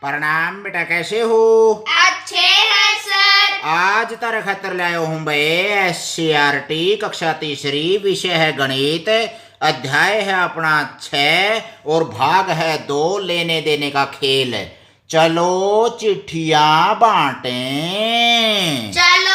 प्रणाम बेटा, कैसे हो? अच्छे हैं सर। आज तारे खातर लाया हूँ भाई SCRT कक्षा तीसरी, विषय है गणित, अध्याय है अपना 6 और भाग है 2, लेने देने का खेल। चलो चिट्ठियां बांटें। चलो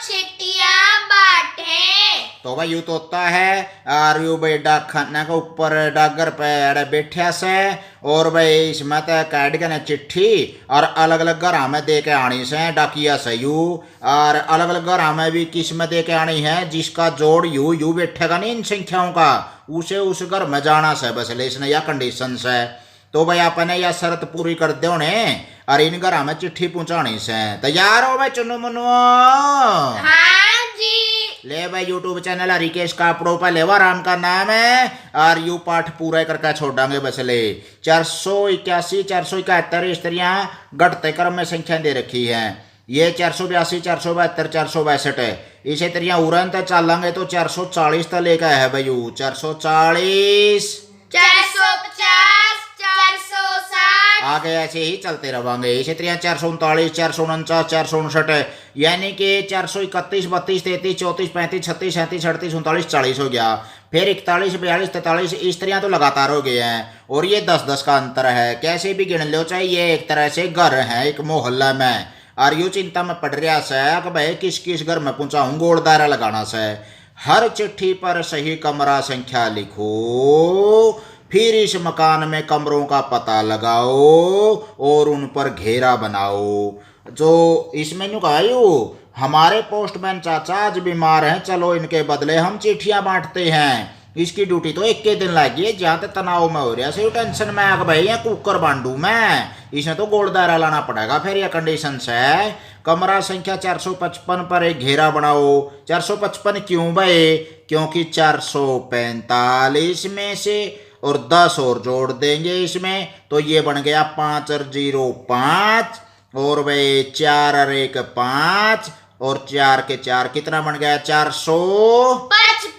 चिट्ठियां बांटें। तो भाई यूं तो होता है और यू भाई डाक खाना के ऊपर डागर पे अड़े बैठा से और भाई इसमें तो कैड के ने चिट्ठी और अलग अलग घर में दे के आनी से डाकिया से यू, और अलग अलग घर में भी किस में दे के आनी है जिसका जोड़ यू यू बैठेगा नहीं इन संख्याओं का, उसे उस घर में जाना से बस इसने या कंडीशन से। तो भाई आपने यह शर्त पूरी कर दो ने और इन घर में चिट्ठी पहुंचानी से। तैयार हो भाई चुनु मुनु? हाँ जी। ले भाई यूट्यूब चैनल हरिकेश कापड़ो पर लेवा राम का नाम है और यू पाठ पूरा करके छोड़ांगे बस ले। 481 471 स्त्रियां घटते क्रम में संख्या दे रखी है। ये 482 472 462 है। इसे त्रियां उड़न तक चलेंगे तो 440 तक लेकर है भाई 440 450 460 आगे ऐसे ही चलते रहेंगे। इसे त्रियां 439 449 459 यानी कि 431 32 33 34 35 36 37 38 39 40 हो गया। फिर 41 42 43 इस तरह तो लगातार हो गए हैं और ये 10-10 का अंतर है। कैसे भी गिन लो, चाहिए ये एक तरह से घर है एक मोहल्ला में और यू चिंता में पड़ रहा है कि भाई किस किस घर में पहुंचाऊं, गोल दायरा लगाना से। हर चिट्ठी पर सही कमरा संख्या लिखो, फिर इस मकान में कमरों का पता लगाओ और उन पर घेरा बनाओ। जो इसमें यूं कहा यू हमारे पोस्टमैन चाचा आज बीमार हैं, चलो इनके बदले हम चिट्ठियां बांटते हैं। इसकी ड्यूटी तो एक के दिन लगी है, जहाँ तक तनाव में हो रहा है टेंशन में आग भाई यहाँ कुकर बांटू मैं, इसने तो गोल दायरा लाना पड़ेगा। फिर यह कंडीशन है कमरा संख्या 455 पर एक घेरा बनाओ। 455 क्यों भाई? क्योंकि 445 में से और 10 और जोड़ देंगे इसमें तो ये बन गया 5 और 0 5 और भाई 4 और 1 5 और 4 के 4 कितना बन गया 455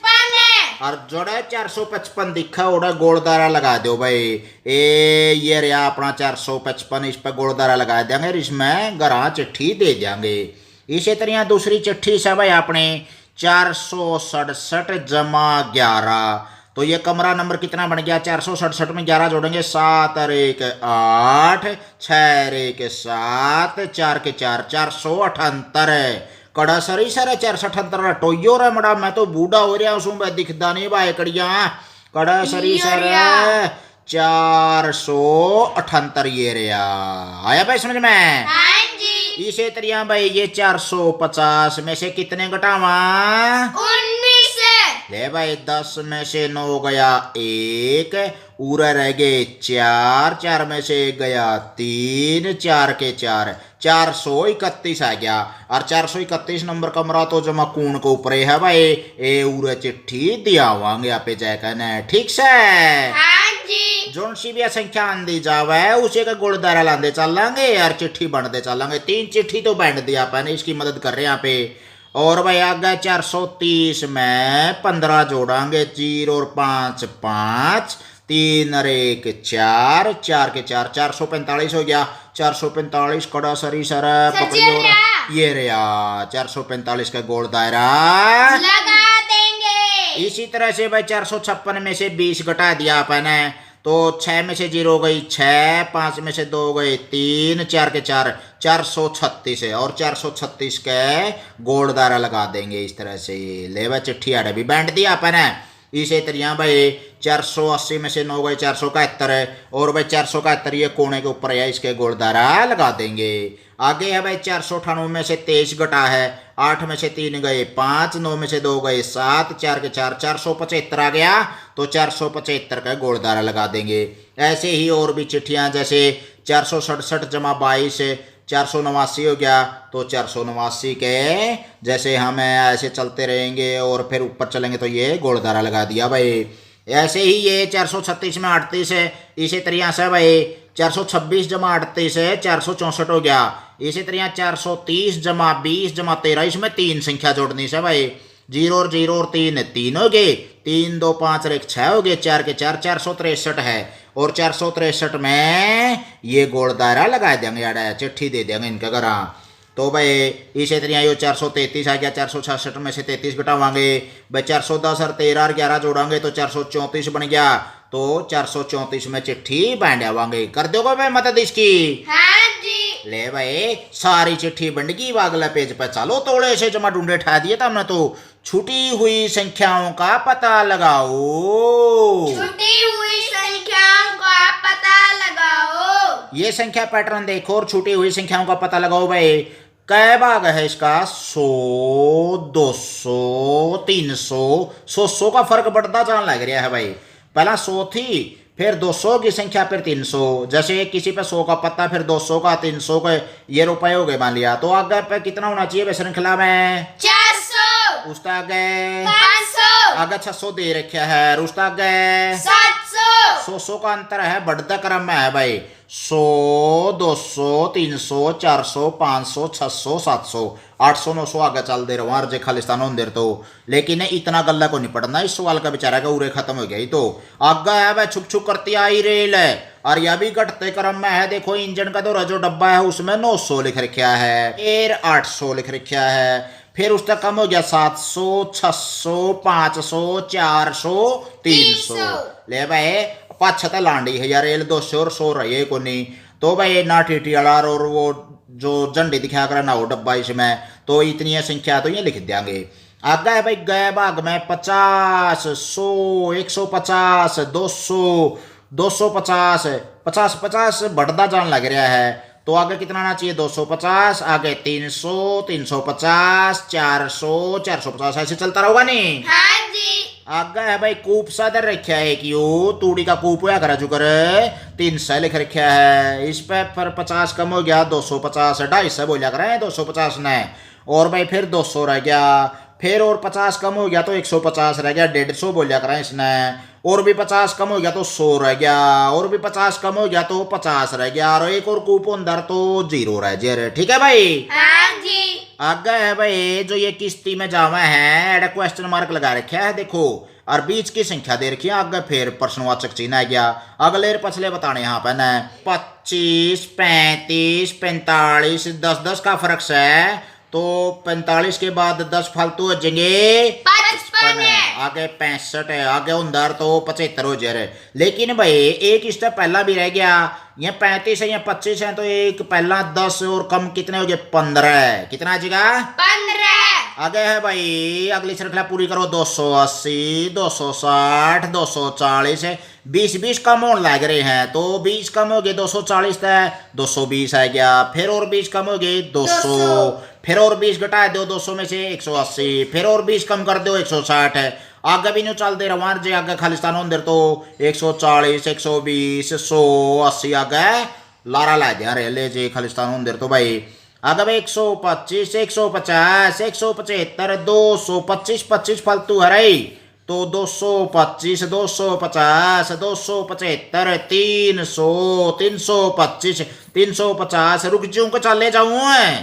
और जोड़े 455 दिखा उड़ा गोल दायरा लगा दो भाई। ये रहा अपना 455, इस पर गोल दायरा लगा देंगे, इसमें गरा चिट्ठी दे देंगे। इसी तरह दूसरी चिट्ठी से भाई अपने 467 जमा 11 तो ये कमरा नंबर कितना बन गया 467 में 11 जोड़ेंगे 7 और 1 8 6 और 1 7 4 के 4 478 कड़ा सरी सर 478 टोयो रे मड़ा, मैं तो बूढ़ा हो रहा हूँ मैं दिखता नहीं भाई कड़िया। कड़ा सरी सर 478 ये रहा, आया भाई समझ में? हाँ जी। इसे तरह भाई ये 450 में से कितने घटावा 19 ले भाई 10 में से 9 गया 1 पूरा रह गए 4 4 में से 1 गया 3 4 के 4 431 आ गया और 431 नंबर कमरा तो जमा कून के ऊपर है भाई। ए उरे चिट्ठी दियावांगे आप जाएगा न, ठीक से? हाँ जी। जोन सी भी संख्या आंदी जावे उसे का गोल दायरा लांदे चलेंगे और चिट्ठी बनते चलेंगे। 3 चिट्ठी तो बांट दिया आपने, इसकी मदद कर रहे हैं यहाँ पे। और भाई आगे 430 में 15 जोड़ांगे 0 और 5 5 3 और 1 4 4 के 4 445 हो गया। 445 कड़ा सरी सर पकड़ो ये रहा 445 का गोल दायरा लगा देंगे। इसी तरह से भाई 456 में से 20 घटा दिया आपने तो 6 में से 0 गई 6 5 में से 2 गए 3 4 के 4 436 है और 436 के गोल दायरा लगा देंगे इस तरह से। ले भाई चिट्ठी आड़े भी बांट दिया आपने। इसे तरह भाई 480 में से 9 गए 471 है और भाई 471 ये कोने के ऊपर है, इसके गोल दायरा लगा देंगे। आगे है भाई 498 में से 23 घटा है 8 में से 3 गए 5 9 में से 2 गए 7 4 के 4 475 आ गया तो 475 का गोल दायरा लगा देंगे। ऐसे ही और भी चिट्ठियां जैसे 467 जमा 22 489 हो गया तो 489 के जैसे हम ऐसे चलते रहेंगे और फिर ऊपर चलेंगे तो ये गोल दायरा लगा दिया भाई। ऐसे ही ये 436 में 38 है, इसी तरह से भाई 426 जमा 38 है 464 हो गया। इसी तरह 430 जमा 20 जमा 13 इसमें 3 संख्या जोड़नी से भाई 0 और 0 और 3 3 हो गए 3 2 5 और 1 6 हो गए 4 के 4 463 है और 463 में ये गोल दायरा लगा देंगे यार, चिट्ठी दे देंगे इनके घर। तो भाई इसी तरह यो 433 आ गया, 466 में से 33 घटावांगे भाई, 410 और 13 और 11 जोड़ांगे तो 434 बन गया। तो 434 में चिट्ठी बांधावांगे। कर दोगे भाई मदद इसकी? हाँ जी। ले भाई सारी चिट्ठी बन गई, अगला पेज पे चलो। तोड़े से जमा ढूंढे ठा दिए हमने तो। छूटी हुई संख्याओं का पता लगाओ। छूटी हुई संख्याओं का पता लगाओ। ये संख्या पैटर्न देखो और छूटी हुई संख्याओं का पता लगाओ भाई। कै भाग है इसका? 100, 200, 300। 100 का फर्क बढ़ता जान लग रहा है भाई। पहला 100 थी, फिर 200 की संख्या, फिर 300। जैसे किसी पे 100 का पत्ता, फिर 200 का, 300 का, ये रुपए हो गए मान लिया। तो आगे पे कितना होना चाहिए श्रृंखला में? 400। उसका आगे 500। आगे 600 दे रखा है, और उसका आगे 700। 100 का अंतर है, बढ़ता क्रम में है भाई। 100, 200, 300, 400, 500, 600, 700, 800, 900 आगे चल दे रहा हूँ खालिस्तान हों देर तो। लेकिन इतना गल्ला को नहीं पढ़ना इस सवाल का, बेचारा का उरे खत्म हो गया ही। तो आगे है भाई छुक छुक करती आई रेल है, और यह भी घटते क्रम में है। देखो इंजन का तो जो डब्बा है उसमें 900 लिख रखा है, फिर 800 लिख रखा है, फिर उसका कम हो गया 700, 600, 500, 400, 300। ले भाई पाछा तो लांडी है यार, रेल 200 और 100 रही को नहीं। तो भाई ना टीटी वाला और वो जो झंडी दिखाया कर ना वो डब्बा इसमें, तो इतनी संख्या तो ये लिख देंगे। आगे है भाई गए भाग में 50, 100, 150, 200, 250, 50 बढ़ता जान लग रहा है। तो आगे कितना आना चाहिए? 250, आगे 300, 350, 400, 450, ऐसे चलता रहोगा नहीं? हाँ जी। आगे है भाई कूप सादर रखा है कि तूड़ी का कूप हुआ करा चुकर 300 लिख रखा है। इस पे पर 50 कम हो गया, 250, 250 बोलिया करें 250 ने। और भाई फिर 200 रह गया, फिर और 50 कम हो गया तो 150 रह गया, 150 बोलिया करें इसने। और भी 50 कम हो गया तो 100 रह गया, और भी 50 कम हो गया तो 50 रह गया, और एक और कूप अंदर तो 0 रह गया। ठीक है भाई? हाँ जी। आगे है भाई जो ये किस्ती में जावा है, एड क्वेश्चन मार्क लगा रखा है देखो, और बीच की संख्या दे रखी है, आगे फिर प्रश्नवाचक चिन्ह आ गया। अगले पछले बताने यहाँ पे ना 25, 35, 45, 10 का फर्क है। तो 45 के बाद 10 फालतू हो जाएंगे 55 है। आगे 65 है, आगे उधर तो 75 हो जा रहे। लेकिन भाई एक स्टेप पहला भी रह गया, ये 35 है, ये 25 है, तो एक पहला 10 और कम कितने हो गए? 15। कितना आ जाएगा? 15। आगे है भाई अगली श्रृंखला पूरी करो। 280, 260, 240 है, 20 कम होने लग रहे हैं। तो 20 कम हो गए, 240 है, 220 आ गया, फिर और 20 कम हो गए 200, फिर और 20 घटा दो 200 में से 180, फिर और 20 कम कर दो 160 है। आगे भी नहीं चल दे रहा जे आगे खालिस्तान होंगे तो 140, 120, 100, 80 आगे लारा ला दिया रे ले जे खालिस्तान होंगे तो भाई आगे भाई 125, 150, 175, 225, 25 फालतू है रही। तो 225, 250, 275, 300, 325, 350। रुक जाऊं को चले जाऊं?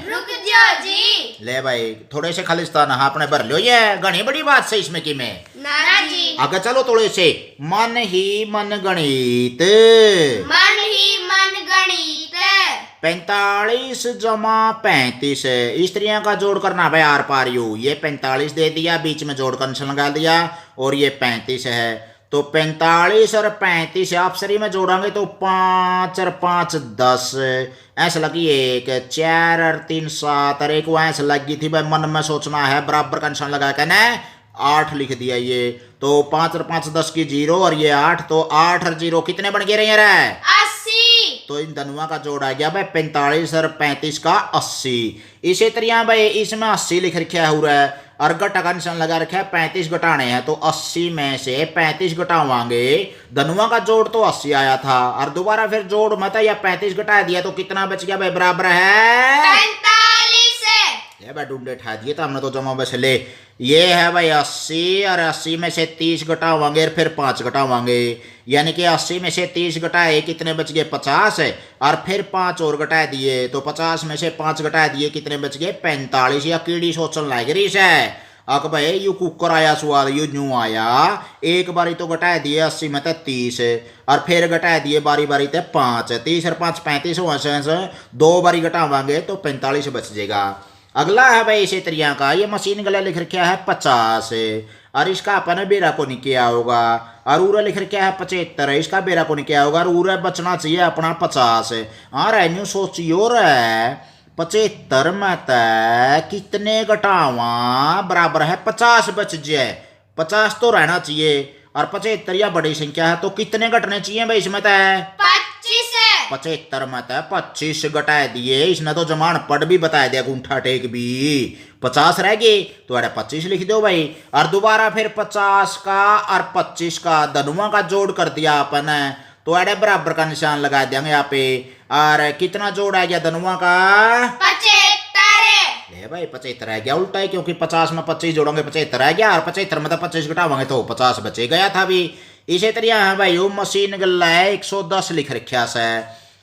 रुक जाओ जी। ले भाई थोड़े से खालिस्तान आपने भर लो, ये घनी बड़ी बात से इसमें की में ना जी। आगे चलो थोड़े से। मन ही मन गणित, मन ही मन गणित। 45 जमा 35 स्त्रियों का जोड़ करना भाई आर पार यू। ये 45 दे दिया, बीच में जोड़ कर निशान लगा दिया, और ये 35 है। तो 45 और 35 आपसरी में जोड़ेंगे तो 5 और 5 10, ऐसे लगी 1, 4 और 3 7, और एक वो ऐसे लगी थी भाई मन में सोचना है, बराबर का निशान लगा के ना 8 लिख दिया ये। तो 5 और 5 10 की 0, और ये 8, तो 8 और 0 कितने बन गए रहे? 80। तो इन दोनों का जोड़ आ गया भाई 45 और 35 का 80। इसी तरह भाई इसमें 80 लिख रखा है, और घटा का निशान लगा रखा है, 35 घटाने हैं। तो 80 में से 35 घटावांगे, दोनों का जोड़ तो 80 आया था, और दोबारा फिर जोड़ मत या 35 घटा दिया तो कितना बच गया भाई? बराबर है 45। ये भाई ढूंढे ठा दिए तो हमने तो जमा बस ले। ये है भाई 80, और 80 में से 30 घटावांगे और फिर 5 घटावांगे, यानी कि 80 में से 30 घटाए कितने बच गए? 50, और फिर 5 और घटा दिए तो 50 में से 5 घटा दिए कितने बच गए? 45। या कीड़ी सोचने लग रही है। अक भाई यू कुकर आया स्वाद यू न्यू आया, एक बारी तो घटा दिए 80 में 30 और फिर घटा दिए बारी बारी ते 5, 30 और 5 35 हो से 2 बारी घटावांगे तो 45 बच जाएगा। अगला है भाई इसी तरिया का, ये मशीन गला लिख रखा है 50 और इसका अपन बेरा को नहीं किया होगा, और उरा लिख रखा है 75, इसका बेरा को नहीं किया होगा, और उरा बचना चाहिए अपना 50। हाँ रेन्यू सोचियो रे 75 में तय कितने घटावा बराबर है 50 बच जाए, 50 तो रहना चाहिए, और 75 या बड़ी संख्या है तो कितने घटने चाहिए भाई इसमें तय 25 75 में तय 25 घटा दिए, इसने तो जमान पढ़ भी बता दिया गुंठा टेक भी, 50 रह गए तो अरे 25 लिख दो भाई, और दोबारा फिर 50 का और 25 का दोनों का जोड़ कर दिया अपन, तो अरे बराबर का निशान लगा देंगे यहाँ पे, और कितना जोड़ आ गया दोनों का 75 ले भाई 75 रह गया, उल्टा है क्योंकि 50 में 25 जोड़ोगे 75 रह गया, और 75 में तो 25 घटावांगे तो 50 बचे गया था भी। इसी तरह है भाई वो मशीन गल्ला है 110 लिख रखा से,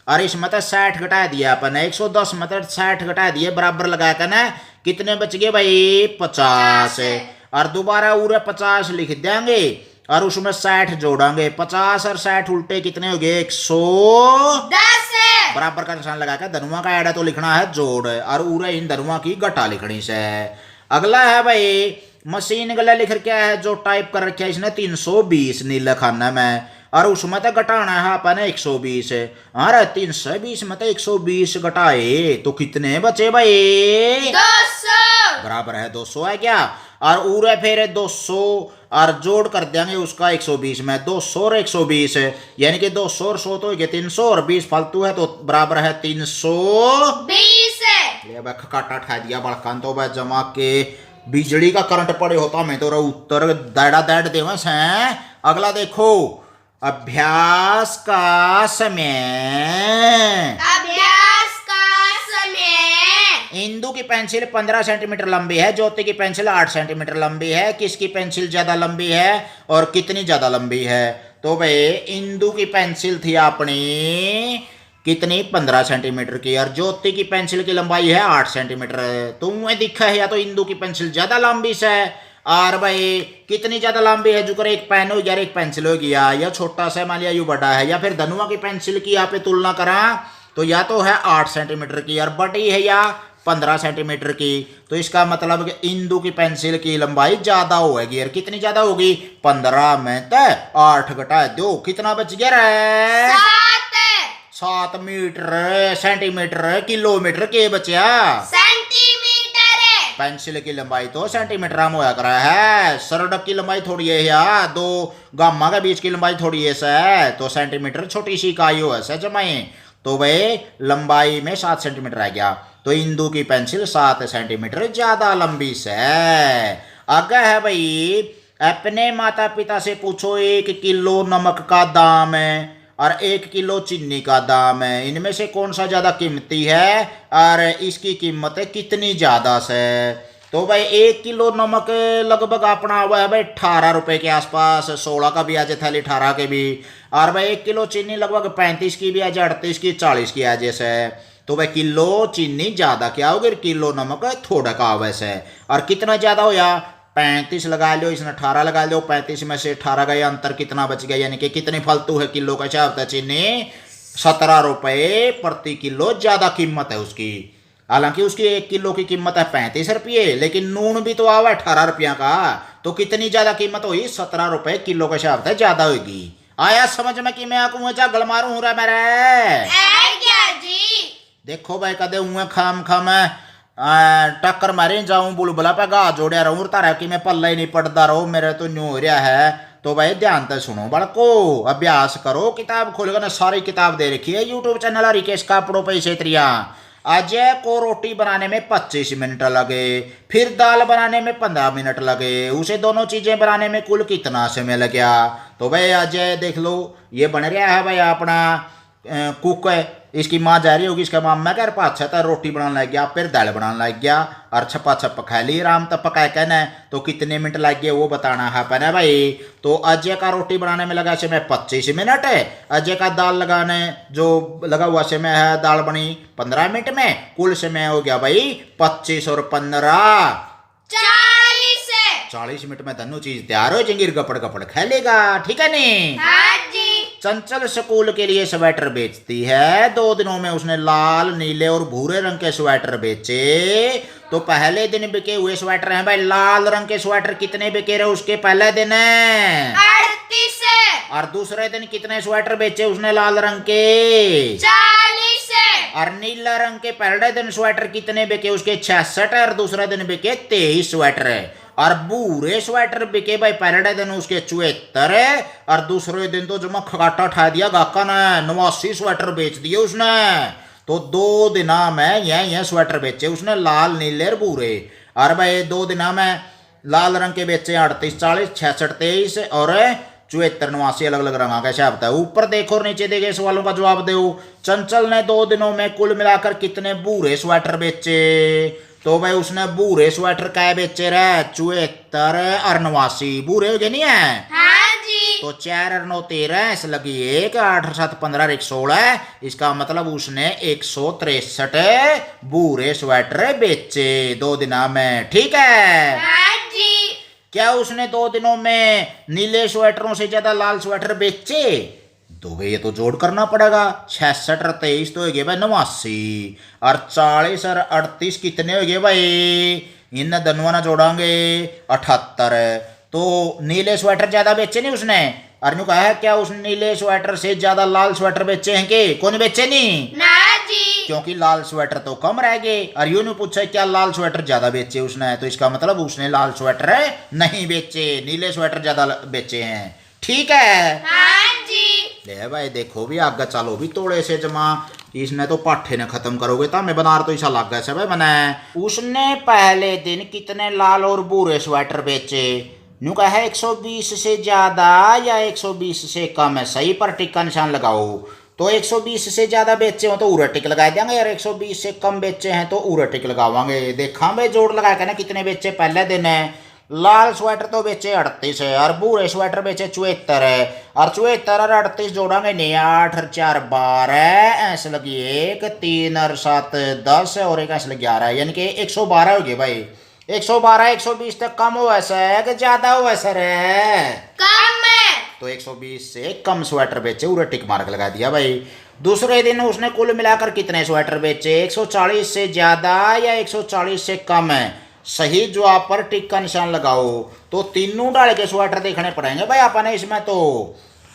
और इसमें तो 60 घटा दिया अपन, 110 में तो 60 घटा दिए बराबर लगा कर ना कितने बच गए भाई 50, और दोबारा उरे 50 लिख देंगे और उसमें 60 जोड़ेंगे, 50 और 60 उल्टे कितने हो गए 10 बराबर का निशान लगा कर धनुआ का एड़ा तो लिखना है जोड़, और उरे इन धनुआ की घटा लिखनी से। अगला है भाई मशीन गला लिख रखा है जो टाइप कर रखा है इसने 320 नीला खाना में, और उसमें तो घटाना है अपन 120, अरे 320 में तो 120 घटाए तो कितने बचे भाई 200 बराबर है 200 है क्या, और उरे फिर 200 और जोड़ कर देंगे उसका 120 में, 200 और 120 यानी कि 200 और 100 तो हो गया 300 और 20 फालतू है तो बराबर है 320। काटा ठा दिया बड़कान तो भाई जमा के बिजली का करंट पड़े होता मैं तो उत्तर दाड़ा दाड़ देवस है। अगला देखो अभ्यास का समय, अभ्यास का समय, इंदु की पेंसिल 15 सेंटीमीटर लंबी है, ज्योति की पेंसिल 8 सेंटीमीटर लंबी है, किसकी पेंसिल ज्यादा लंबी है और कितनी ज्यादा लंबी है, तो भाई इंदु की पेंसिल थी अपनी कितनी 15 सेंटीमीटर की, और ज्योति की पेंसिल की लंबाई है 8 सेंटीमीटर, तो मुझे दिखा है या तो इंदु की पेंसिल ज्यादा लंबी से, और भाई कितनी ज्यादा लंबी है जो कर एक पेन हो गया एक पेंसिल हो गया, या छोटा सा मान लिया यू बड़ा है, या फिर धनुआ की पेंसिल की यहाँ पे तुलना करा तो या तो है 8 सेंटीमीटर की और बड़ी है या 15 सेंटीमीटर की, तो इसका मतलब कि इंदु की पेंसिल की लंबाई ज्यादा होगी, और कितनी ज्यादा होगी 15 में तो 8 घटा दो कितना बच गया रे 7 मीटर सेंटीमीटर किलोमीटर के बचा सेंटीमीटर, पेंसिल की लंबाई तो सेंटीमीटर में होया करा है, सरडक की लंबाई थोड़ी है या दो गामा के बीच की लंबाई थोड़ी है से, तो सेंटीमीटर छोटी सी इकाई हो ऐसे जमाए, तो भाई लंबाई में 7 सेंटीमीटर आ गया, तो इंदु की पेंसिल 7 सेंटीमीटर ज्यादा लंबी से। आगे है भाई अपने माता पिता से पूछो 1 किलो नमक का दाम है और 1 किलो चीनी का दाम है, इनमें से कौन सा ज्यादा कीमती है और इसकी कीमत कितनी ज्यादा से, तो भाई 1 किलो नमक लगभग अपना हुआ है भाई 18 रुपए के आसपास, 16 का भी आज थैली 18 के भी, और भाई 1 किलो चीनी लगभग 35 की भी आज 38 की 40 की आज से, तो भाई किलो चीनी ज्यादा क्या होगी किलो नमक थोड़ा का वैसे, और कितना ज्यादा हो या 35 लगा लो, इसने 18 लगा लो, 35 में से 18 का अंतर कितना बच गया, यानी कि कितनी फालतू है किलो का हिसाब था चीनी 17 रुपए प्रति किलो ज्यादा कीमत है उसकी, हालांकि उसकी 1 किलो की कीमत है 35 रुपये, लेकिन नून भी तो आवा 18 रुपया का, तो कितनी ज्यादा कीमत हुई 17 रुपए किलो का हिसाब था ज्यादा होगी। आया समझ में कि मैं आपको गल मारू रहा मेरे क्या जी देखो भाई कदे हुए खाम खाम टक्कर मारे जाऊं बुलबुला पे गा जोड़िया रहूं तारा कि मैं पल्ला ही नहीं पढ़ता रहूं मेरे तो न्यू हो रहा है, तो भाई ध्यान से सुनो बड़को अभ्यास करो, किताब खोल कर सारी किताब दे रखी है यूट्यूब चैनल रिकेश कापड़ों पे इसे त्रिया। अजय को रोटी बनाने में 25 मिनट लगे, फिर दाल बनाने में 15 मिनट लगे, उसे दोनों चीजें बनाने में कुल कितना समय लग गया, तो भाई अजय देख लो ये बन रहा है भाई अपना कुक है, इसकी माँ जा रही होगी इसका मामा घर पाछा था रोटी बनाने लग गया, फिर दाल बनाने लग गया और छपा छप खा ली आराम तक पकाए कहना, तो कितने मिनट लग गए वो बताना है अपन भाई। तो अजय का रोटी बनाने में लगा समय 25 मिनट है, अजय का दाल लगाने जो लगा हुआ समय है दाल बनी 15 मिनट में, कुल समय हो गया भाई 25 और 15 40 40 मिनट में दोनों चीज तैयार हो जाएंगी, गपड़ गपड़ खेलेगा, ठीक है नहीं। हाँ जी। चंचल स्कूल के लिए स्वेटर बेचती है। 2 दिनों में उसने लाल, नीले और भूरे रंग के स्वेटर बेचे। तो पहले दिन बिके हुए स्वेटर हैं भाई लाल रंग के स्वेटर, कितने बिके रहे उसके पहले दिन है 38 है। और दूसरे दिन कितने स्वेटर बेचे उसने लाल रंग के 40 है। और नीला रंग के पहले दिन स्वेटर कितने बिके उसके 66 और दूसरे दिन बिके 23 स्वेटर है। और भूरे स्वेटर बिके भाई पहले दिन उसके 74 है और दूसरे दिन तो जमा खगाटा ठा दिया गाका ने 89 स्वेटर बेच दिए उसने। तो 2 दिना में यह स्वेटर बेचे उसने लाल, नीले और भूरे। और भाई 2 दिना में लाल रंग के बेचे 38, 40, 66, 23 और 74, 89 अलग अलग रंगा का हिसाब था। ऊपर देखो और नीचे देखे सवालों का जवाब दो। चंचल ने 2 दिनों में कुल मिलाकर कितने भूरे स्वेटर बेचे? तो भाई उसने भूरे स्वेटर क्या बेचे रहे 74 और 89 भूरे हो गए नहीं है। हाँ जी। तो 4 और 9 13 ऐसे लगी 1, 8 और 7 15 और 1 16। इसका मतलब उसने 163 भूरे स्वेटर बेचे 2 दिनों में, ठीक है। हाँ जी। क्या उसने 2 दिनों में नीले स्वेटरों से ज्यादा लाल स्वेटर बेचे? तो भाई ये तो जोड़ करना पड़ेगा। 66 और 23 तो हो गए भाई 89 और 40 और 38 कितने हो गए भाई, इन दोनों ना जोड़ांगे 78। तो नीले स्वेटर ज्यादा बेचे नहीं उसने। और न्यू कहा है क्या उसने नीले स्वेटर से ज्यादा लाल स्वेटर बेचे हैं के? कौन बेचे नहीं ना जी। क्योंकि लाल स्वेटर तो कम रह गए। और यूं नहीं पूछा क्या लाल स्वेटर ज्यादा बेचे उसने, तो इसका मतलब उसने लाल स्वेटर नहीं बेचे, नीले स्वेटर ज्यादा बेचे हैं, ठीक है। हाँ जी। ले भाई देखो भी आगे चलो भी तोड़े से जमा इसने तो पाठे ने खत्म करोगे तो हमें बनार तो ऐसा लग गया से भाई बना। उसने पहले दिन कितने लाल और भूरे स्वेटर बेचे? न्यू कहा है 120 से ज्यादा या 120 से कम है, सही पर टिक का निशान लगाओ। तो 120 से ज्यादा बेचे हो तो उरा टिक लगा देंगे, यार 120 से कम बेचे हैं तो उरा टिक लगावांगे। देखा भाई जोड़ लगा के ना कितने बेचे पहले दिन है। लाल स्वेटर तो बेचे 38 है और भूरे स्वेटर बेचे 74 है। और 74 और 38 जोड़ांगे नहीं, 8 और 4 12 ऐसे लगी 1, 3 और 7 10 और 1 ऐसे लगी 11, यानी कि 112 हो गए भाई। 112 120 तक कम हो ऐसा है कि ज्यादा हो ऐसा है? कम है। तो 120 से कम स्वेटर बेचे, उरे टिक मार्क लगा दिया भाई। दूसरे दिन उसने कुल मिलाकर कितने स्वेटर बेचे? 140 से ज्यादा या 140 से कम है, सही जवाब पर टिक का निशान लगाओ। तो तीनों डाल के स्वेटर देखने पड़ेंगे भाई अपने इसमें। तो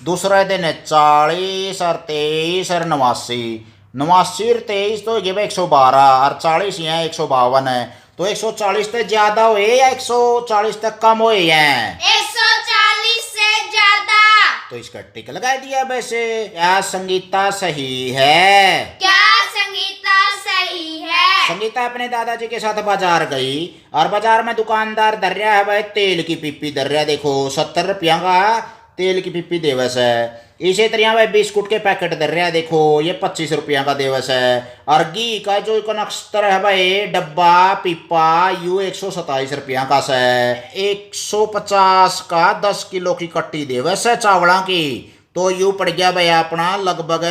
दूसरे दिन 40 और 23 और 89, 89 और 23 तो ये 112 और 40 यहाँ 152 है। तो 140 तक ज्यादा हुए या 140 तक कम हुए हैं? 140 से ज्यादा। तो इसका टिक लगा दिया। वैसे क्या संगीता सही है? क्या संगीता सही है? संगीता अपने दादाजी के साथ बाजार गई और बाजार में दुकानदार दर्या है भाई तेल की पिप्पी दर्या, देखो 70 रुपया का तेल की पिप्पी देवस है। इसी तरह भाई बिस्कुट के पैकेट दर्या देखो ये 25 रुपया का देवस है। और घी का जो कनस्तर है भाई डब्बा पिप्पा यू 127 रुपया का है। 150 का 10 किलो की कट्टी देवस है चावला की, तो यू पड़ गया भाई अपना लगभग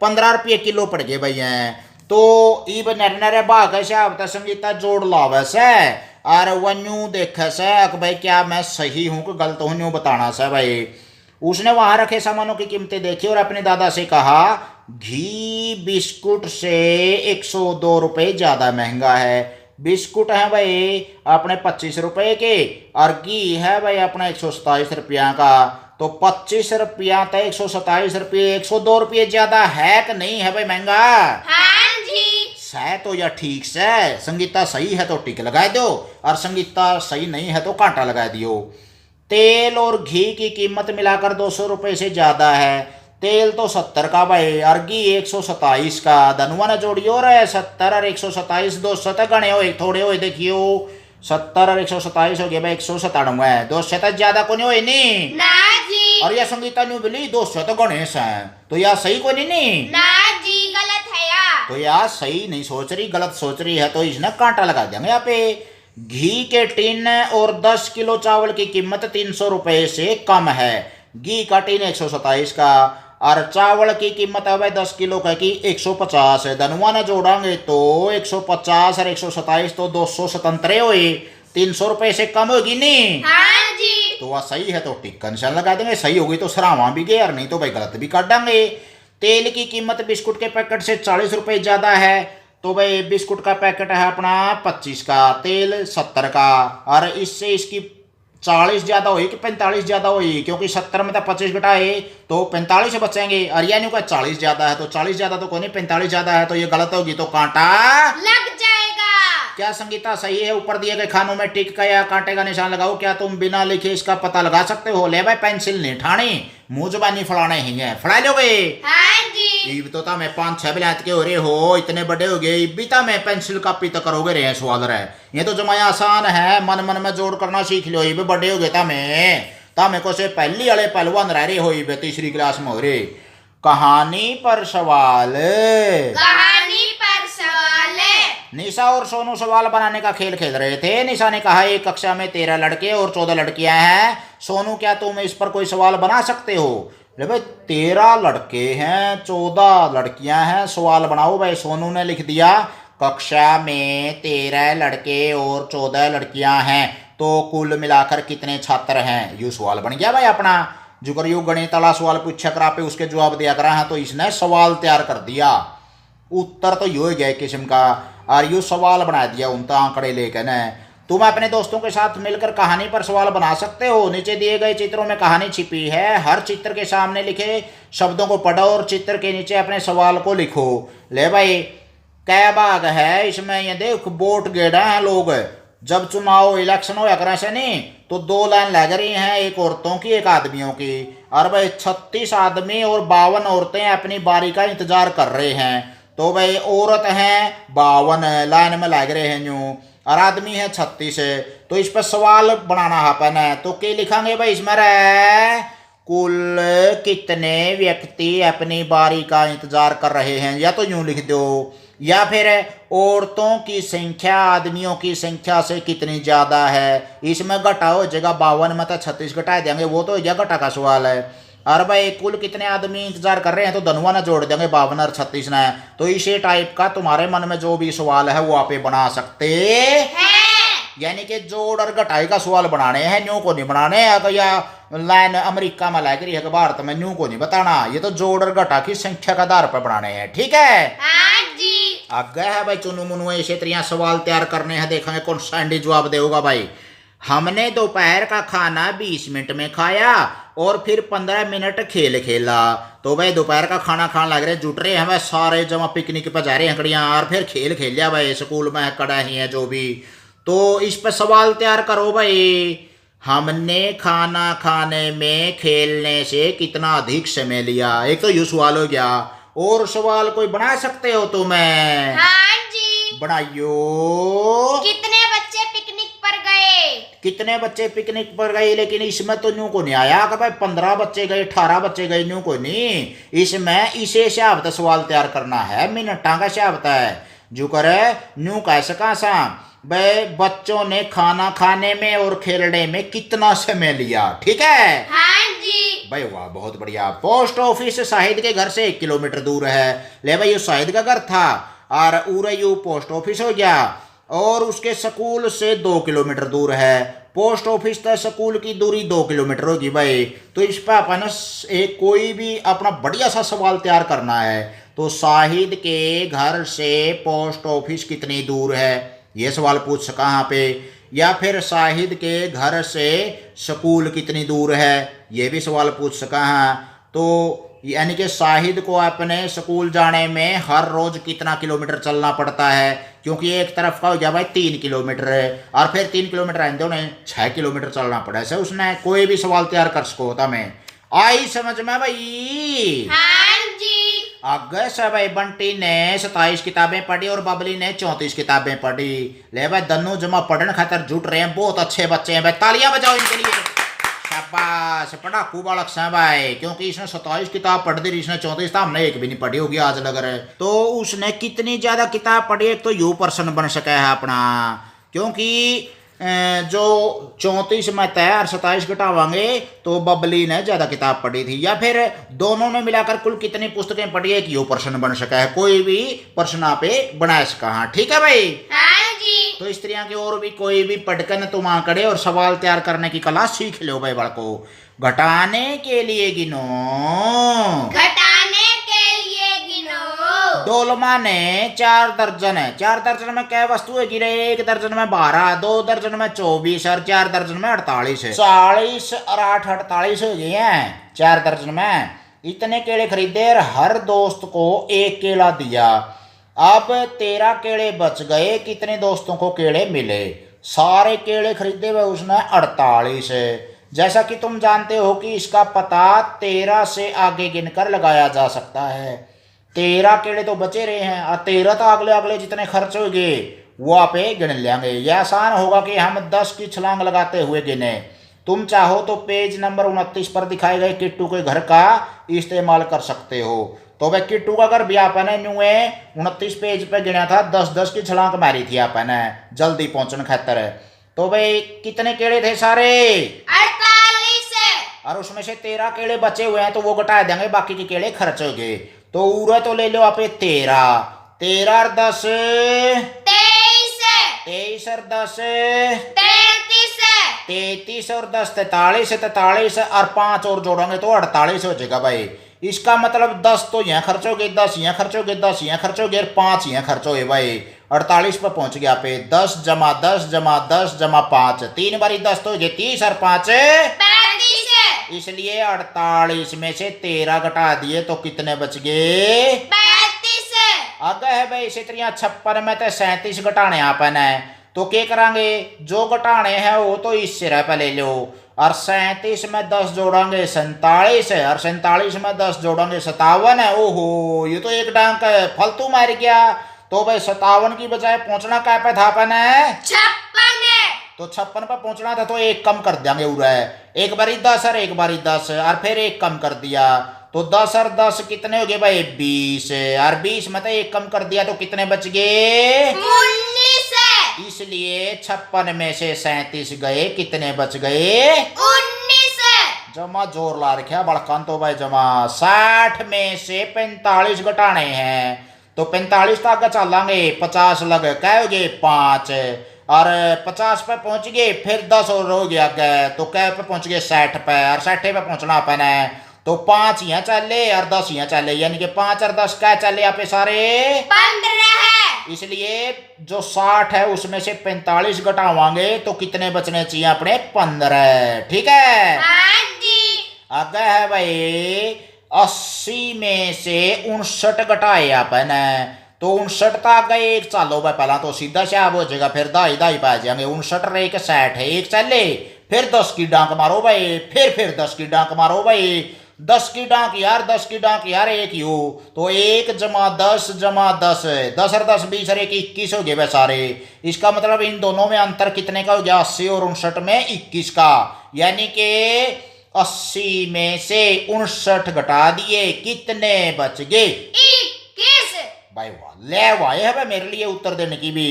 15 रुपये किलो पड़ गए भाई हैं। तो इब नरे भाग हिसाब तक संगीता जोड़ लावे से और वन्यू देखे से भाई क्या मैं सही हूं कि गलत हूं, न्यू बताना से भाई। उसने वहां रखे सामानों की कीमतें देखी और अपने दादा से कहा घी बिस्कुट से 102 रुपये ज्यादा महंगा है। बिस्कुट है भाई अपने 25 रुपये के और घी है भाई अपना 127 रुपया का। तो 25 रुपया तो 127 रुपये 102 रुपये ज्यादा है कि नहीं है भाई महंगा? हाँ जी। सह तो या ठीक से संगीता सही है तो टिक लगा दो और संगीता सही नहीं है तो कांटा लगा दियो। तेल और घी की कीमत मिलाकर 200 रुपये से ज्यादा है। तेल तो 70 का भाई और घी 127 का, धनुआ ने जोड़ियो और 70 और 127 200 तक गणे हो थोड़े हो देखियो। 70 और 127 हो गया भाई 197, 200 तक ज्यादा को नहीं हो नहीं ना जी। और यह संगीता न्यू बोली 200 तो गणेश है, तो यह सही को नहीं ना जी गलत है यार। तो यार सही नहीं सोच रही गलत सोच रही है, तो इसने कांटा लगा देंगे यहाँ पे। घी के टिन और 10 किलो चावल की कीमत 300 रुपये से कम है। घी का टिन 127 का और चावल की कीमत है भाई 10 किलो का की 150 है। धनुआ ने जोड़ांगे तो 150 और 127 तो 277 हुए, 300 रुपए से कम होगी नहीं? हाँ जी। तो वह सही है तो टिक का निशान लगा देंगे, सही होगी तो सरावा भी गए और नहीं तो भाई गलत भी काट देंगे। तेल की कीमत बिस्कुट के पैकेट से 40 रुपए ज्यादा है, तो भाई बिस्कुट का पैकेट है अपना 25 का, तेल 70 का, और इससे इसकी 40 ज्यादा हुई कि 45 ज्यादा हुई, क्योंकि 70 में तो 25 घटाए तो 45 बचेंगे, और यानी का 40 ज्यादा है, तो 40 ज्यादा तो कोई नहीं, 45 ज्यादा है, तो ये गलत होगी, तो कांटा लग जाएगा। क्या संगीता सही है? ऊपर दिए गए खानों में टिक का या कांटे का निशान लगाओ। क्या तुम बिना लिखे इसका पता लगा सकते हो? ले भाई पेंसिल नहीं ठाणी, मुंह जबानी फड़ाने ही है, फड़ा लोगे? हाँ जी। इब तो मैं 5-6 बिलात के हो रहे हो, इतने बड़े हो गए, इब भी मैं पेंसिल कॉपी तो करोगे रहे सवाल रहे, ये तो जमाया आसान है, मन मन में जोड़ करना सीख लो। इब बड़े हो गए तामे को से पहली वाले पहलवान रह रहे हो, इब तीसरी क्लास में हो रहे। कहानी पर सवाल। कहानी पर सवाल है। निशा और सोनू सवाल बनाने का खेल खेल रहे थे। निशा ने कहा एक कक्षा में 13 लड़के और 14 लड़कियां हैं। सोनू क्या तुम इस पर कोई सवाल बना सकते हो? ले भाई 13 लड़के हैं 14 लड़कियां हैं, सवाल बनाओ भाई। सोनू ने लिख दिया कक्षा में 13 लड़के और 14 लड़कियां हैं, तो कुल मिलाकर कितने छात्र हैं? यू सवाल बन गया भाई अपना। जो कर यू गणित वाला सवाल पूछा करा पे उसके जवाब दिया करा है, तो इसने सवाल तैयार कर दिया, उत्तर तो यू ही गया किस्म का, और यू सवाल बना दिया उन आंकड़े लेकर न। तुम अपने दोस्तों के साथ मिलकर कहानी पर सवाल बना सकते हो। नीचे दिए गए चित्रों में कहानी छिपी है, हर चित्र के सामने लिखे शब्दों को पढ़ो और चित्र के नीचे अपने सवाल को लिखो। ले भाई क्या भाग है इसमें? ये देख वोट गेड़ा है लोग, जब चुनाव इलेक्शन हो या से नहीं तो 2 लाइन लग रही हैं, एक औरतों की एक आदमियों की, और भाई 36 आदमी और 52 औरतें अपनी बारी का इंतजार कर रहे हैं। तो भाई औरत हैं 52 लाइन में लग रहे हैं यूं, और आदमी है 36 है, तो इस पर सवाल बनाना अपन है। तो क्या लिखेंगे भाई इसमें? रे कुल कितने व्यक्ति अपनी बारी का इंतजार कर रहे हैं, या तो यूं लिख दो, या फिर औरतों की संख्या आदमियों की संख्या से कितनी ज्यादा है। इसमें घटा हो जाएगा, 52 में तो 36 घटा देंगे, वो तो या घटा का सवाल है। और भाई कुल कितने आदमी इंतजार कर रहे हैं, तो धनुआ ने जोड़ देंगे 52 और 36 ने। तो इसी टाइप का तुम्हारे मन में जो भी सवाल है वो आप बना सकते हैं। यानी कि जोड़ और घटाई का सवाल बनाने हैं, न्यू को नहीं बनाने हैं, या लाइन अमेरिका में लग रही है भारत में, न्यू को नहीं बताना, ये तो जोड़ और घटा की संख्या का आधार पर बनाने हैं, ठीक है? हाँ जी। आगे है भाई चुनु मुनु ऐसे त्रिया सवाल तैयार करने हैं, देखेंगे कौन सा एंडी जवाब देगा भाई। हमने दोपहर का खाना 20 मिनट में खाया और फिर 15 मिनट खेल खेला। तो भाई दोपहर का खाना खाने लग रहे, जुट रहे हैं भाई सारे, जमा पिकनिक पर जा रहे हैं कड़ियाँ, और फिर खेल खेल लिया भाई, स्कूल में कड़ा ही है जो भी। तो इस पर सवाल तैयार करो भाई। हमने खाना खाने में खेलने से कितना अधिक समय लिया? एक तो यू सवाल हो गया, और सवाल कोई बना सकते हो तुम्हें? हाँ जी। बनाइयो। कितने बच्चे पिकनिक पर गए? कितने बच्चे पिकनिक पर गए, लेकिन इसमें तो न्यू को नहीं आया कि भाई 15 बच्चे गए 18 बच्चे गए, न्यू को नहीं। इसमें इसे हिसाब सवाल तैयार करना है, मिनटा का हिसाब है। जो करे न्यू कह सका सा भाई बच्चों ने खाना खाने में और खेलने में कितना समय लिया, ठीक है? हाँ जी। भाई वाह बहुत बढ़िया। पोस्ट ऑफिस शाहिद के घर से 1 किलोमीटर दूर है। ले भाई ये शाहिद का घर था, और उरे पोस्ट ऑफिस हो गया, और उसके स्कूल से 2 किलोमीटर दूर है। पोस्ट ऑफिस तक स्कूल की दूरी 2 किलोमीटर होगी भाई। तो इस पर अपन एक कोई भी अपना बढ़िया सा सवाल तैयार करना है। तो शाहिद के घर से पोस्ट ऑफिस कितनी दूर है, ये सवाल पूछ सका यहाँ पे। या फिर शाहिद के घर से स्कूल कितनी दूर है, ये भी सवाल पूछ सका है। तो यानी कि शाहिद को अपने स्कूल जाने में हर रोज कितना किलोमीटर चलना पड़ता है, क्योंकि एक तरफ का हो गया भाई 3 किलोमीटर है, और फिर 3 किलोमीटर आएंगे उन्हें 6 किलोमीटर चलना पड़ा है। उसने कोई भी सवाल तैयार कर सको होता मैं। आई समझ में भाई? हाँ जी। आगे से भाई बंटी ने 27 किताबें पढ़ी और बबली ने 34 किताबें पढ़ी। ले भाई दोनों जमा पढ़ने खातर जुट रहे हैं, बहुत अच्छे बच्चे हैं भाई, तालियां बजाओ इनके लिए। शाबाश, पढ़ाकू बालक से भाई, क्योंकि इसने 27 किताब पढ़ दी, इसने 34, था हमने एक भी नहीं पढ़ी होगी आज लग रहा है। तो उसने कितनी ज्यादा किताब पढ़ी, एक तो यू पर्सन बन सका है अपना, क्योंकि जो 34 में तय और 27 घटावांगे तो बबली ने ज्यादा किताब पढ़ी थी। या फिर दोनों ने मिलाकर कुल कितनी पुस्तकें पढ़ी है, एक यू पर्सन बन सका है। कोई भी प्रश्न आप बना सका। हाँ ठीक है भाई? हाँ जी। तो स्त्रियां की और भी कोई भी पढ़कर न तुम आंकड़े और सवाल तैयार करने की कला सीख लो भाई बड़को। घटाने के लिए गिनो, घटाने के लिए गिनो। डोलमा ने 4 दर्जन है। 4 दर्जन में क्या वस्तु है गिरे? 1 दर्जन में 12, 2 दर्जन में 24 और 4 दर्जन में 48 है। 40 और 8 48 हो गए हैं 4 दर्जन में। इतने केले खरीदे और हर दोस्त को एक केला दिया। अब 13 केले बच गए। कितने दोस्तों को केले मिले? सारे केले खरीदे हुए उसने 48 है। जैसा कि तुम जानते हो कि इसका पता 13 से आगे गिनकर लगाया जा सकता है। 13 केले तो बचे रहे हैं और 13 तो अगले अगले जितने खर्च हो गए वो आप गिन लेंगे। यह आसान होगा कि हम 10 की छलांग लगाते हुए गिने। तुम चाहो तो पेज नंबर 29 पर दिखाए गए किट्टू के घर का इस्तेमाल कर सकते हो। तो भाई किट्टू का घर भी आपने न्यू 29 पेज पे गिना था। 10-10 की छलांग मारी थी आपने जल्दी पहुंचने खातर। तो भाई कितने केले थे सारे? 48। और उसमें से 13 केले बचे हुए हैं तो वो घटा देंगे, बाकी के केले खर्च हो गए। तो उरा तो ले लो आप 13, 13 और 10 23। 23 और 10 33। 33 और 10 43, 43 और 5 और जोड़ोगे तो 48 हो जाएगा भाई। इसका मतलब 10 तो यहाँ खर्च हो गए, 10 यहाँ खर्च हो गए, 10 यहाँ खर्च हो गए, 5 यहाँ खर्च हो गए भाई। 48 पर पहुंच गया पे। 10 जमा 10 जमा 10 जमा 5, 3 बारी 10 तो हो गए 30 और 5 35। इसलिए 48 में से 13 घटा दिए तो कितने बच गए? 35। आगे है भाई इसी तरह 56 में तो 37 घटाने आपन है। तो क्या करांगे? जो घटाने हैं वो तो इस सिरे पे ले लो। और 37 में 10 जोड़ेंगे 47 है और 47 में 10 जोड़ेंगे 57 है। ओहो ये तो एक डांग फालतू मार गया। तो भाई 57 की बजाय पहुंचना क्या पे था अपन है? 56। तो 56 पे पहुंचना था तो एक कम कर देंगे उरा है। एक बारी 10 और एक बारी 10 और फिर एक कम कर दिया। तो 10 और 10 कितने हो गए भाई? 20 और 20 में तो एक कम कर दिया तो कितने बच गए? 19। इसलिए 56 में से 37 गए, कितने बच गए? 19। जमा जोर ला रखा बड़कान। तो भाई जमा 60 में से 45 घटाने हैं तो 45 तक चलेंगे। 50 लग कहोगे 5 और 50 पे पहुंच गए। फिर 10 और हो गया तो कह पे पहुंच गए 60 पे और 60 पे पहुंचना अपन है। तो 5 यहाँ चले और 10 यहाँ चले, यानी कि 5 और 10 क्या चले आप सारे? 15। इसलिए जो 60 है उसमें से 45 घटावांगे तो कितने बचने चाहिए अपने? 15। ठीक है। हाँ जी। आगे है भाई 80 में से 59 घटाए अपन। तो 59 तक गए एक चालो भाई। पहला तो सीधा शाब हो जाएगा, फिर दाई दाई पा जाएंगे। 59 रहे के 60 है, एक चले फिर 10 की डांक मारो भाई। फिर 10 की डांक मारो भाई। 10 की डांक यार, 10 की डांक यार एक ही हो। तो 1 जमा 10 जमा 10, 10 और 10 20 और 1 21 हो गए भाई सारे। इसका मतलब इन दोनों में अंतर कितने का हो गया? 80 और 59 में 21 का। यानी कि 80 में से 59 घटा दिए, कितने बच गए? 21। भाई वाह, ले वाए है भाई मेरे लिए उत्तर देने की भी।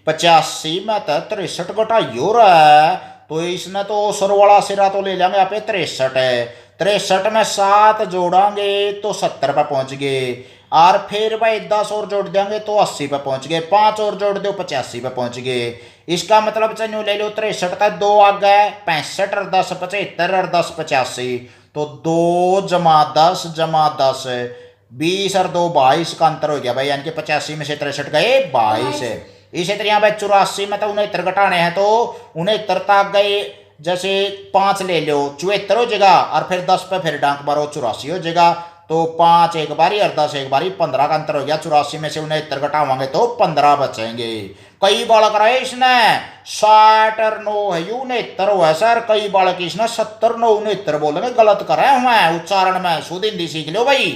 85 में तो 63 घटाइयो रहा। तो इसने तो सर वाला सिरा तो ले लेंगे आप 63 है। 63 में 7 जोड़ेंगे तो 70 पे पहुंच गए। और फिर भाई 10 और जोड़ देंगे तो 80 पे पहुंच गए। 5 और जोड़ दो 85 पे पहुंच गए। इसका मतलब चलो ले लो 63 तक 2 आ गए, 65 और 10 75 और 10 85। तो 2 जमा 10 जमा 10 20 और 2 22 का अंतर हो गया भाई। यानी कि 85 में से 63 गए 22 है। इसी तरह भाई 84 में तो 69 घटाने हैं तो 69 तक गए। जैसे 5 ले लो 74 हो जाएगा और फिर 10 पे फिर डांक मारो 84 हो जाएगा। तो 5 एक बारी और 10 एक बारी, 15 का अंतर हो गया। 84 में से 69 घटावांगे तो 15 बचेंगे। कई बालक रहे इसने 60 और 9 है 69 हुआ सर। कई बालक इसने 70 9 69 बोलेंगे, गलत करे हुए उच्चारण में। शुद्ध हिंदी सीख लो भाई।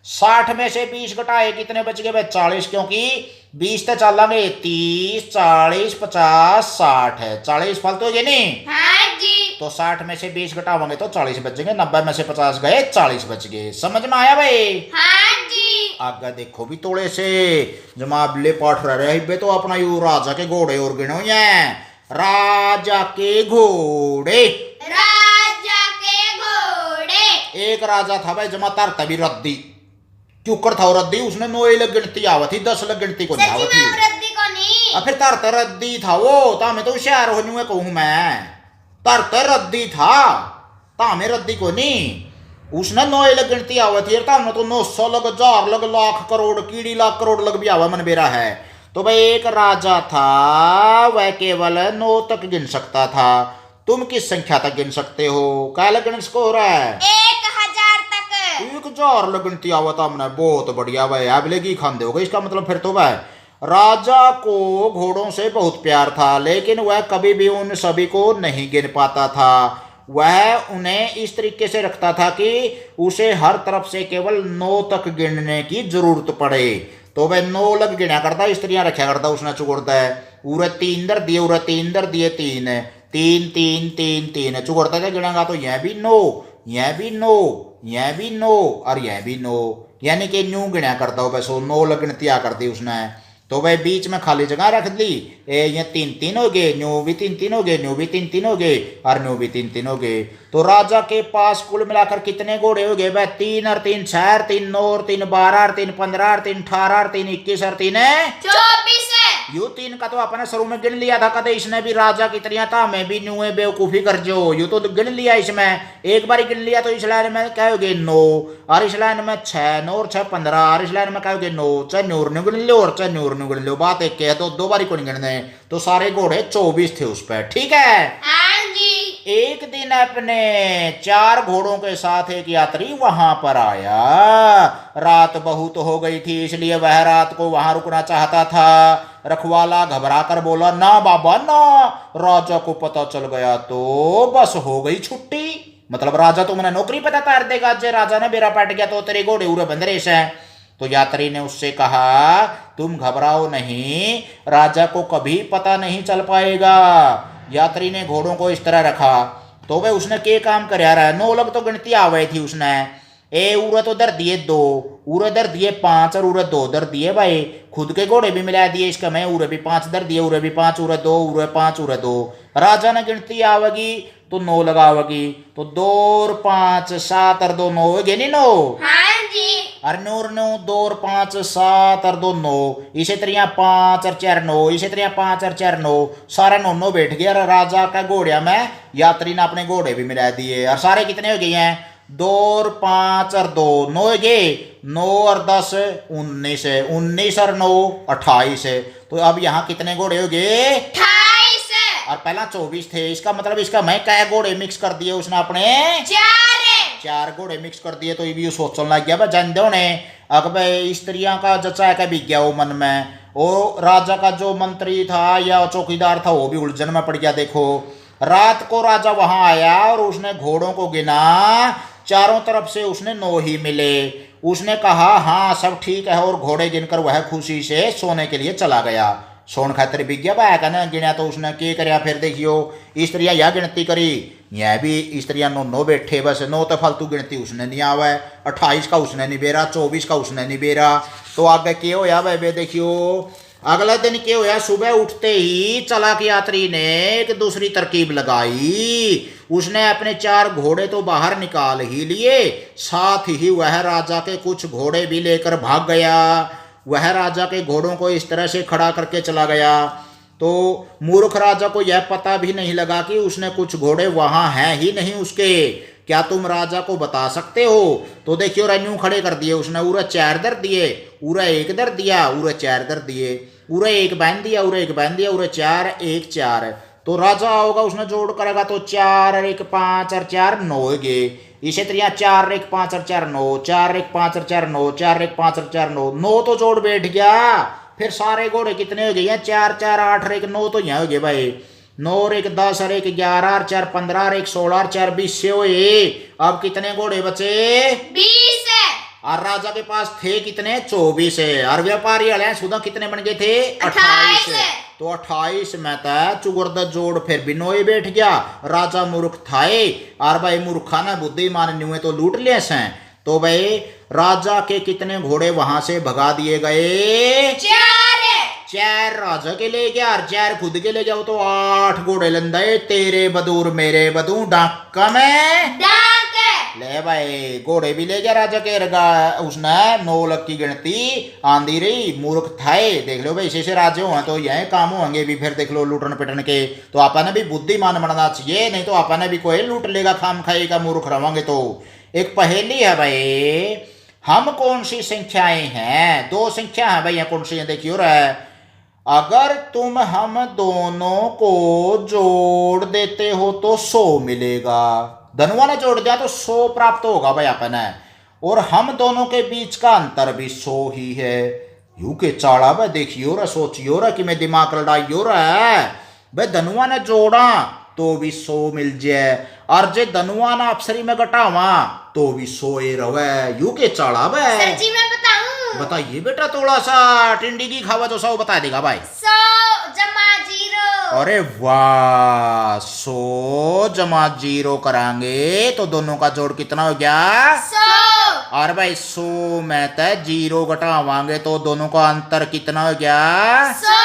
60 में से 20 घटाए कितने बच गए भाई? 40, क्योंकि 20 तो चलेंगे 30 40 50 60 है। 40 फालतू हो गए नहीं? हाँ जी। तो 60 में से 20 घटावांगे तो 40 बचेंगे। 90 में से 50 गए 40 बच गए। समझ में आया भाई? हाँ जी। आगे देखो भी थोड़े से जमाब ले पाठ रहे बे। तो अपना यू राजा के घोड़े और गिनो ये। राजा के घोड़े। राजा के घोड़े। एक राजा था भाई जमा तार तभी रद्दी क्यों कर था रद्दी। उसने 9 लग गिनती आवत थी, 10 लग गिनती को नहीं आवत थी। रद्दी को नहीं अब फिर तरत रद्दी था वो, तामे तो होशियार हो न्यू कहूँ मैं, तरत रद्दी था, तामे रद्दी को नहीं। उसने 9 लग गिनती आवत है, तामे तो 900 लग, 1000 लग, लाख करोड़, कीड़ी लाख करोड़ लग भी आवा मन बेरा है। तो भाई एक राजा था, वह केवल 9 तक गिन सकता था। तुम किस संख्या तक गिन सकते हो? क्या लगन इसको हो रहा है? 1000 तक। 1000 लगनती आवत हमने, बहुत बढ़िया भाई, अब लेगी खांदे हो गए। इसका मतलब फिर तो भाई राजा को घोड़ों से बहुत प्यार था, लेकिन वह कभी भी उन सभी को नहीं गिन पाता था। वह उन्हें इस तरीके से रखता था कि उसे हर तरफ से केवल 9 तक गिनने की जरूरत पड़े। तो वह 9 लग गिना करता, स्त्रियां रखा करता, उसने चुगड़ता है। उरे 3 दर दिए, उरे 3 दर दिए, 3 3 3 3 3 चुगड़ता था गिनागा, तो यह भी 9, यह भी 9, यह भी 9 और यह भी 9, यानी कि न्यू गिना करता हो। बस 9 लगनतिया कर दी उसने। तो वह बीच में खाली जगह रख दी, ये 3 3 हो गए, न्यू भी 3 3 हो गए, न्यू भी 3 3 हो गए और न्यू भी 3 3 हो गए। तो राजा के पास कुल मिलाकर कितने घोड़े हो गए? वह 3 और 3 6 और 3 9 और 3 12 और 3 15 और 3 18 और 3 21 और 3 24 है। यू 3 का तो अपने शुरू में गिन लिया था, कदे इसने भी राजा की तरह था, मैं भी न्यू बेवकूफी कर जो, यू तो गिन लिया इसमें, एक बार गिन लिया। तो इस लाइन में क्या हो गए 9, और इस लाइन में 6, 9 और 6 15, और इस लाइन में क्या हो गए 9, चाहे न्यूर न्यू गिन लो और चाहे न्यूर न्यू गिन लो, बात एक है। तो 2 बारी को नहीं गिनने, तो सारे घोड़े 24 थे उस पर, ठीक है। हाँ जी। एक दिन अपने 4 घोड़ों के साथ एक यात्री वहां पर आया। रात बहुत हो गई थी, इसलिए वह रात को वहां रुकना चाहता था। रखवाला घबरा कर बोला, ना बाबा ना, राजा को पता चल गया तो बस हो गई छुट्टी। मतलब राजा तो मैंने नौकरी पता तार देगा, जे राजा ने बेरा पाट गया तो तेरे घोड़े उरे बंदरेश है। तो यात्री ने उससे कहा, तुम घबराओ नहीं, राजा को कभी पता नहीं चल पाएगा। यात्री ने घोड़ों को इस तरह रखा। तो भाई उसने के काम कर रहा है, 9 लग तो गिनती आ गई थी उसने। उरे तो दर दिए 2, उरे दर दिए 5 और उरे 2 दर दिए भाई, खुद के घोड़े भी मिला दिए इसका, मैं उरे भी 5 दर दिए, उरे भी 5, उरे 2, उरे 5, उरे 2। राजा ने गिनती आवेगी तो 9 लगावेगी, तो 2 और 5 7 और 2 9 होगी नहीं 9। हाँ जी। और 9 और 9 2 और 5 7 और 2 9, इसे त्रिया 5 और 4 9, इसे त्रिया 5 और 4 9, सारा 9 9 बैठ गया। और राजा का घोड़िया में यात्री ने अपने घोड़े भी मिला दिए, और सारे कितने हो गए हैं 2 और 5 और 2 9 हो गए, 9 और 10 19 है, 19 और 9 28 है। तो अब यहाँ कितने घोड़े हो गए 28 है। और पहला 24 थे। इसका मतलब इसका मैं क्या घोड़े मिक्स कर दिए उसने अपने 4 घोड़े मिक्स कर दिए। तो ये भी सोचने लग गया, जान दो ने अब स्त्रियां का जचा का भी गया वो मन में। वो राजा का जो मंत्री था या चौकीदार था वो भी उलझन में पड़ गया। देखो रात को राजा वहां आया और उसने घोड़ों को गिना, चारों तरफ से उसने 9 ही मिले। उसने कहा हाँ सब ठीक है, और घोड़े गिनकर वह खुशी से सोने के लिए चला गया। सोन खातिर बिक गया भाई कहना गिना। तो उसने के करया फिर देखियो स्त्रियां यह गिनती करी, यह भी स्त्रियां 9 9 बैठे, बस 9 तो फालतू गिनती उसने नहीं आवा है, 28 का उसने नहीं बेरा, 24 का उसने नहीं बेरा। तो आगे के होया भाई देखियो अगला दिन क्या होया, सुबह उठते ही चालाक यात्री ने एक दूसरी तरकीब लगाई। उसने अपने 4 घोड़े तो बाहर निकाल ही लिए, साथ ही वह राजा के कुछ घोड़े भी लेकर भाग गया। वह राजा के घोड़ों को इस तरह से खड़ा करके चला गया। तो मूर्ख राजा को यह पता भी नहीं लगा कि उसने कुछ घोड़े वहां हैं ही नहीं उसके। क्या तुम राजा को बता सकते हो? तो देखियो रेन्यू खड़े कर दिए उसने, उरे 4 दर दिए, उरे 1 दर दिया, उरे 4 दर दिए, उरे 1 बांध दिया, उरे 1 बांध दिया, उरे 4 1 4। तो राजा होगा उसने जोड़ करेगा तो 4 और 1 5 और 4 9 होगे। इसे त्रिया 4 1 5 और 4 9, 4 1 5 और 4 9, 4 1 5 और 4 9, 9 तो जोड़ बैठ गया। फिर सारे घोड़े कितने हो गए 4 4 8 और 1 9, तो यहाँ हो गए भाई 9 और 1 10 और 1 11 और 4 15 और 1 16 और 4 20 से हुए। अब कितने घोड़े बचे 20 है। और राजा के पास थे कितने 24 है। और व्यापारी वाले सुधा कितने बन गए थे 28 है। तो 28 में था चुगुर्द जोड़ फिर बिनोई बैठ गया। राजा मूर्ख थाए और भाई मूर्खा ने बुद्धिमान न्यूए तो लूट लिए हैं। तो भाई राजा के कितने घोड़े वहां से भगा दिए गए 4 राजा के ले गया और 4 खुद के ले जाओ तो 8 घोड़े लंदाए। तेरे बदूर मेरे बदू डाक में डाक ले भाई घोड़े भी ले गया राजा के रगा उसने 9 लाख की गिनती आंधी रही मूर्ख थाए देख लो भाई ऐसे राज्य हो तो यही काम होंगे भी फिर देख लो लूटन पिटन के तो आपने भी बुद्धिमान बनना चाहिए नहीं तो आपने भी कोई लूट लेगा खाम खाएगा मूर्ख रहोगे तो एक पहेली है भाई हम कौन सी संख्याएं हैं 2 संख्या है भाई कौन सी है देखियो रे अगर तुम हम दोनों को जोड़ देते हो तो 100 मिलेगा धनुआ ने जोड़ दिया तो 100 प्राप्त होगा भाई अपने और हम दोनों के बीच का अंतर भी 100 ही है यू के चाड़ा भाई देखियो रे सोचियो रे कि मैं दिमाग लड़ाइयो रे भाई धनुआ ने जोड़ा तो भी 100 मिल जाए और जे धनुआ ना अप्सरी में घटावा तो भी 100 ही रहे यू के चाड़ा भाई सर जी मैं बताऊं बताइए बेटा थोड़ा सा टिंडी की खावा जो 100 बता देगा भाई 100 जमा 0 अरे वाह 100 जमा 0 करांगे तो दोनों का जोड़ कितना हो गया 100 और भाई 100 में तय 0 घटावांगे तो दोनों का अंतर कितना हो गया 100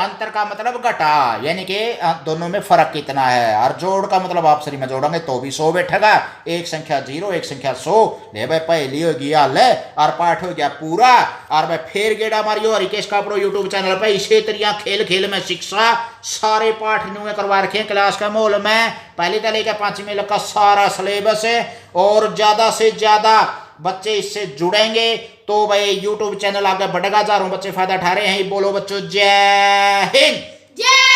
अंतर का मतलब घटा यानी कि दोनों में फर्क कितना है और जोड़ का मतलब आपसरी में जोड़ेंगे तो भी 100 बैठेगा एक संख्या 0 एक संख्या 100 ले भाई पहली हो गया ले और पाठ हो गया पूरा और भाई फिर गेड़ा Mario Harikesh Kapdo YouTube channel पे इसे तरिया खेल खेल में शिक्षा सारे पाठ न्यू करवा रखे क्लास का मोल में पहली तले का 5वीं का सारा सिलेबस है और ज्यादा से ज्यादा बच्चे इससे जुड़ेंगे तो भाई YouTube चैनल आगे बढ़ेगा हजारों बच्चे फायदा उठा रहे हैं बोलो बच्चों जय हिंद जय